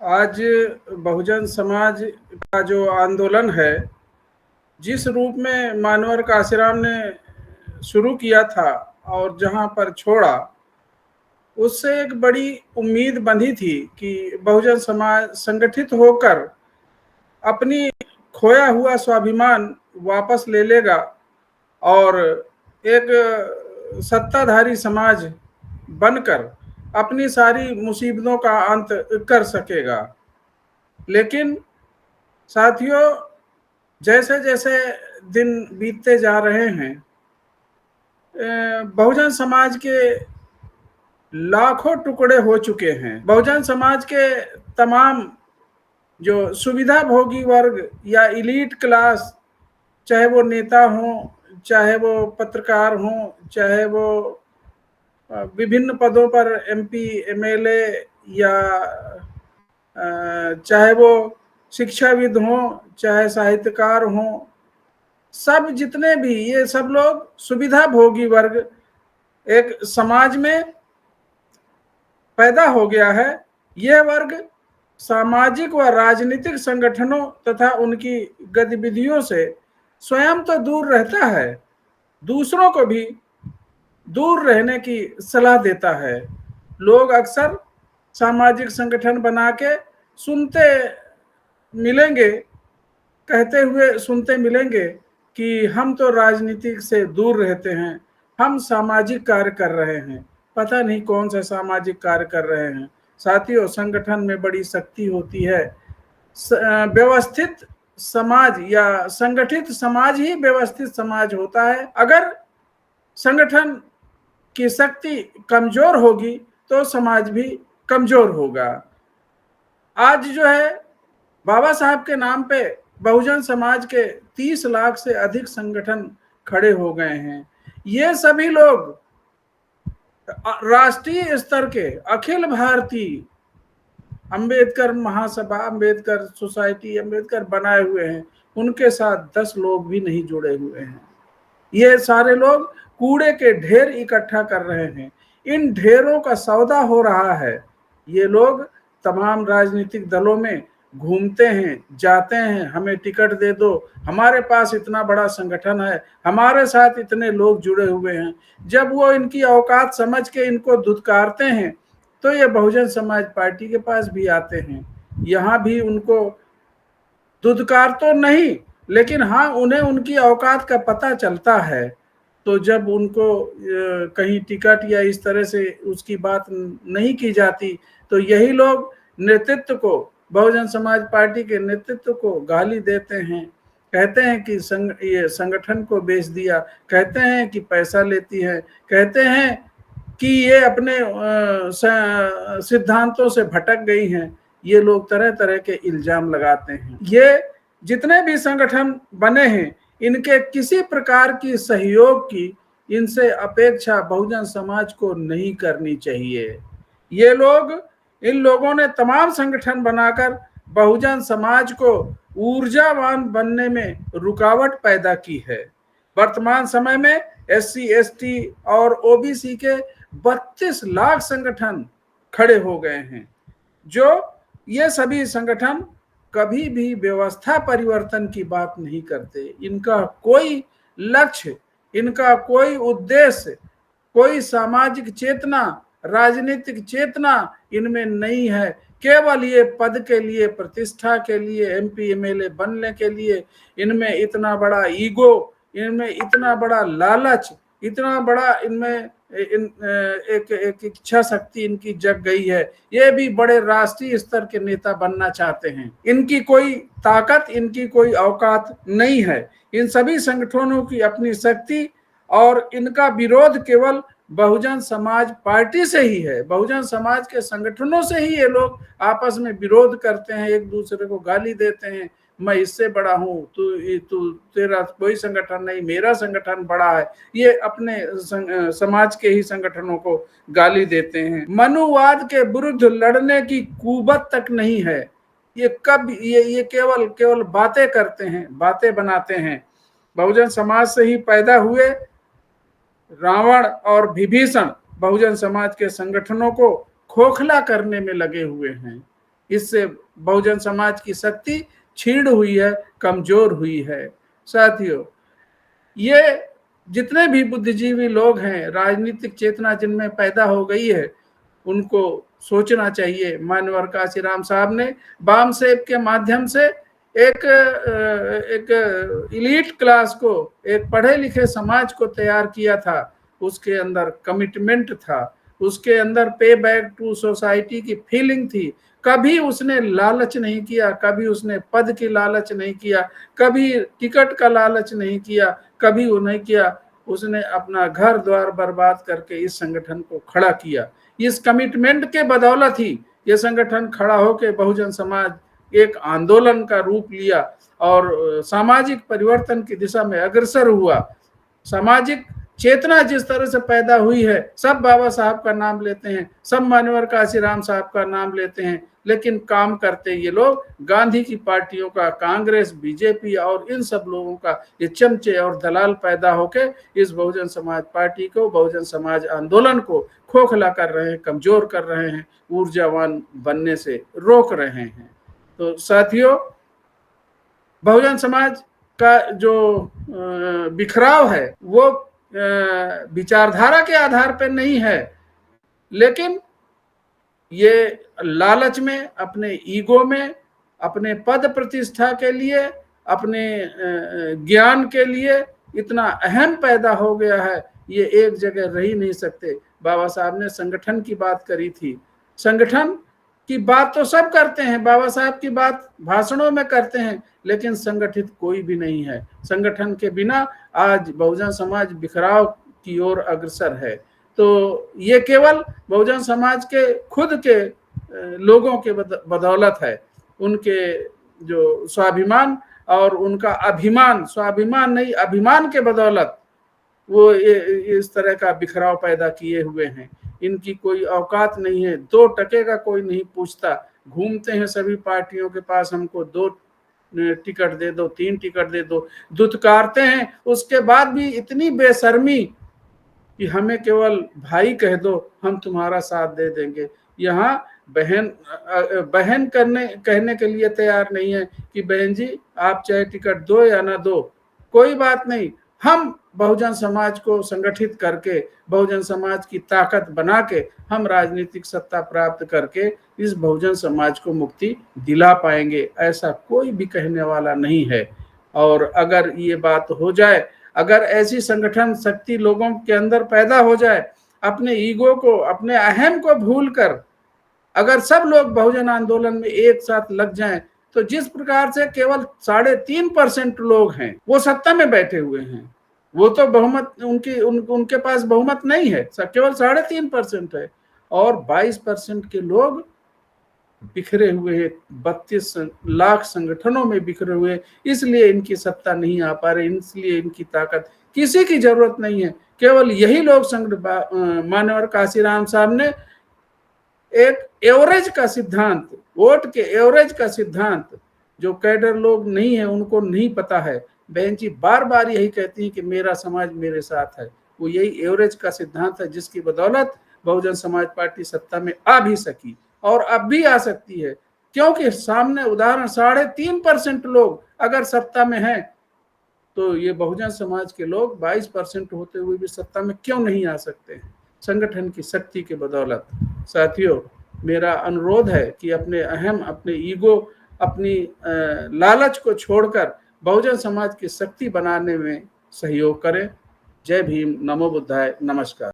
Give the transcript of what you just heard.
आज बहुजन समाज का जो आंदोलन है, जिस रूप में मानवर काशीराम ने शुरू किया था और जहां पर छोड़ा, उससे एक बड़ी उम्मीद बंधी थी कि बहुजन समाज संगठित होकर अपनी खोया हुआ स्वाभिमान वापस ले लेगा और एक सत्ताधारी समाज बनकर अपनी सारी मुसीबतों का अंत कर सकेगा। लेकिन साथियों, जैसे जैसे दिन बीतते जा रहे हैं, बहुजन समाज के लाखों टुकड़े हो चुके हैं। बहुजन समाज के तमाम जो सुविधा भोगी वर्ग या इलीट क्लास, चाहे वो नेता हों, चाहे वो पत्रकार हों, चाहे वो विभिन्न पदों पर एमपी, एमएलए या चाहे वो शिक्षाविद हों, चाहे साहित्यकार हों, सब जितने भी ये सब लोग सुविधा भोगी वर्ग एक समाज में पैदा हो गया है। यह वर्ग सामाजिक व राजनीतिक संगठनों तथा उनकी गतिविधियों से स्वयं तो दूर रहता है, दूसरों को भी दूर रहने की सलाह देता है। लोग अक्सर सामाजिक संगठन बना के सुनते मिलेंगे, कहते हुए सुनते मिलेंगे कि हम तो राजनीति से दूर रहते हैं, हम सामाजिक कार्य कर रहे हैं। पता नहीं कौन सा सामाजिक कार्य कर रहे हैं। साथियों, संगठन में बड़ी शक्ति होती है। व्यवस्थित समाज या संगठित समाज ही व्यवस्थित समाज होता है। अगर संगठन की शक्ति कमजोर होगी तो समाज भी कमजोर होगा। आज जो है, बाबा साहब के नाम पे बहुजन समाज के 30 लाख से अधिक संगठन खड़े हो गए हैं। ये सभी लोग राष्ट्रीय स्तर के अखिल भारतीय अंबेडकर महासभा, अंबेडकर सोसाइटी, अंबेडकर बनाए हुए हैं। उनके साथ 10 लोग भी नहीं जुड़े हुए हैं। ये सारे लोग कूड़े के ढेर इकट्ठा कर रहे हैं। इन ढेरों का सौदा हो रहा है। ये लोग तमाम राजनीतिक दलों में घूमते हैं, जाते हैं, हमें टिकट दे दो, हमारे पास इतना बड़ा संगठन है, हमारे साथ इतने लोग जुड़े हुए हैं। जब वो इनकी औकात समझ के इनको धुतकारते हैं तो ये बहुजन समाज पार्टी के पास भी आते हैं। यहाँ भी उनको धुतकार तो नहीं, लेकिन हाँ, उन्हें उनकी औकात का पता चलता है। तो जब उनको कहीं टिकट या इस तरह से उसकी बात नहीं की जाती तो यही लोग नेतृत्व को, बहुजन समाज पार्टी के नेतृत्व को गाली देते हैं। कहते हैं कि ये संगठन को बेच दिया, कहते हैं कि पैसा लेती है, कहते हैं कि ये अपने सिद्धांतों से भटक गई हैं। ये लोग तरह तरह के इल्जाम लगाते हैं। ये जितने भी संगठन बने हैं, इनके किसी प्रकार की सहयोग की इनसे अपेक्षा बहुजन समाज को नहीं करनी चाहिए। ये लोग, इन लोगों ने तमाम संगठन बनाकर बहुजन समाज को ऊर्जावान बनने में रुकावट पैदा की है। वर्तमान समय में SC, ST और OBC के 32 लाख संगठन खड़े हो गए हैं। जो ये सभी संगठन कभी भी व्यवस्था परिवर्तन की बात नहीं करते। इनका कोई लक्ष्य, इनका कोई उद्देश्य, कोई सामाजिक चेतना, राजनीतिक चेतना इनमें नहीं है। केवल ये पद के लिए, प्रतिष्ठा के लिए, MP, MLA बनने के लिए इनमें इतना बड़ा ईगो, इनमें इतना बड़ा लालच, इतना बड़ा इनमें एक इच्छा शक्ति इनकी जग गई है। ये भी बड़े राष्ट्रीय स्तर के नेता बनना चाहते हैं। इनकी कोई ताकत, इनकी कोई औकात नहीं है। इन सभी संगठनों की अपनी शक्ति और इनका विरोध केवल बहुजन समाज पार्टी से ही है। बहुजन समाज के संगठनों से ही ये लोग आपस में विरोध करते हैं, एक दूसरे को गाली देते हैं। मैं इससे बड़ा हूँ, तू तेरा कोई संगठन नहीं, मेरा संगठन बड़ा है। ये अपने समाज के ही संगठनों को गाली देते हैं। मनुवाद के विरुद्ध लड़ने की कुवत तक नहीं है। ये केवल बातें करते हैं, बातें बनाते हैं। बहुजन समाज से ही पैदा हुए रावण और विभीषण बहुजन समाज के संगठनों को खोखला करने में लगे हुए हैं। इससे बहुजन समाज की शक्ति क्षीण हुई है, कमजोर हुई है। साथियों, ये जितने भी बुद्धिजीवी लोग हैं, राजनीतिक चेतना जिनमें पैदा हो गई है, उनको सोचना चाहिए। मान्यवर काशीराम साहब ने बामसेब के माध्यम से एक इलीट क्लास को, एक पढ़े लिखे समाज को तैयार किया था। उसके अंदर कमिटमेंट था, उसके अंदर पे बैक टू सोसाइटी की फीलिंग थी। कभी उसने लालच नहीं किया, कभी उसने पद की लालच नहीं किया, कभी टिकट का लालच नहीं किया, कभी वो नहीं किया। उसने अपना घर द्वार बर्बाद करके इस संगठन को खड़ा किया। इस कमिटमेंट के बदौलत ही ये संगठन खड़ा होकर बहुजन समाज एक आंदोलन का रूप लिया और सामाजिक परिवर्तन की दिशा में अग्रसर हुआ। सामाजिक चेतना जिस तरह से पैदा हुई है, सब बाबा साहब का नाम लेते हैं, सब मान्यवर काशीराम साहब का नाम लेते हैं, लेकिन काम करते ये लोग गांधी की पार्टियों का, कांग्रेस, बीजेपी और इन सब लोगों का ये चमचे और दलाल पैदा होके इस बहुजन समाज पार्टी को, बहुजन समाज आंदोलन को खोखला कर रहे हैं, कमजोर कर रहे हैं, ऊर्जावान बनने से रोक रहे हैं। तो साथियों, बहुजन समाज का जो बिखराव है वो विचारधारा के आधार पर नहीं है, लेकिन ये लालच में, अपने ईगो में, अपने पद प्रतिष्ठा के लिए, अपने ज्ञान के लिए इतना अहम पैदा हो गया है, ये एक जगह रह ही नहीं सकते। बाबा साहब ने संगठन की बात करी थी। संगठन की बात तो सब करते हैं, बाबा साहब की बात भाषणों में करते हैं, लेकिन संगठित कोई भी नहीं है। संगठन के बिना आज बहुजन समाज बिखराव की ओर अग्रसर है। तो ये केवल बहुजन समाज के खुद के लोगों के बदौलत है। उनके जो स्वाभिमान और उनका अभिमान, स्वाभिमान नहीं अभिमान के बदौलत वो इस तरह का बिखराव पैदा किए हुए हैं। इनकी कोई औकात नहीं है, 2 टके का कोई नहीं पूछता। घूमते हैं सभी पार्टियों के पास, हमको 2 टिकट दे दो, 3 टिकट दे दो, दुत्कारते हैं। उसके बाद भी इतनी बेशर्मी कि हमें केवल भाई कह दो, हम तुम्हारा साथ दे देंगे। यहाँ बहन कहने के लिए तैयार नहीं है कि बहन जी आप चाहे टिकट दो या ना दो, कोई बात नहीं, हम बहुजन समाज को संगठित करके, बहुजन समाज की ताकत बना के हम राजनीतिक सत्ता प्राप्त करके इस बहुजन समाज को मुक्ति दिला पाएंगे, ऐसा कोई भी कहने वाला नहीं है। और अगर ये बात हो जाए, अगर ऐसी संगठन शक्ति लोगों के अंदर पैदा हो जाए, अपने ईगो को, अपने अहम को भूलकर अगर सब लोग बहुजन आंदोलन में एक साथ लग जाएं, तो जिस प्रकार से केवल 3.5% लोग हैं वो सत्ता में बैठे हुए हैं, वो तो बहुमत उनके पास बहुमत नहीं है, केवल 3.5% है, और 22% के लोग बिखरे हुए हैं, 32 लाख संगठनों में बिखरे हुए, इसलिए इनकी सत्ता नहीं आ पा रही, इसलिए इनकी ताकत किसी की जरूरत नहीं है। केवल यही लोग मान्यवर काशीराम साहब ने एक एवरेज का सिद्धांत, वोट के एवरेज का सिद्धांत, जो कैडर लोग नहीं है उनको नहीं पता है। बहन जी बार बार यही कहती है कि मेरा समाज मेरे साथ है, वो यही एवरेज का सिद्धांत है जिसकी बदौलत बहुजन समाज पार्टी सत्ता में आ भी सकी और अब भी आ सकती है, क्योंकि सामने उदाहरण 3.5% लोग अगर सत्ता में हैं, तो ये बहुजन समाज के लोग 22% होते हुए भी सत्ता में क्यों नहीं आ सकते हैं? संगठन की शक्ति के बदौलत। साथियों, मेरा अनुरोध है कि अपने अहम, अपने ईगो, अपनी लालच को छोड़कर बहुजन समाज की शक्ति बनाने में सहयोग करें। जय भीम, नमो बुद्धाय, नमस्कार।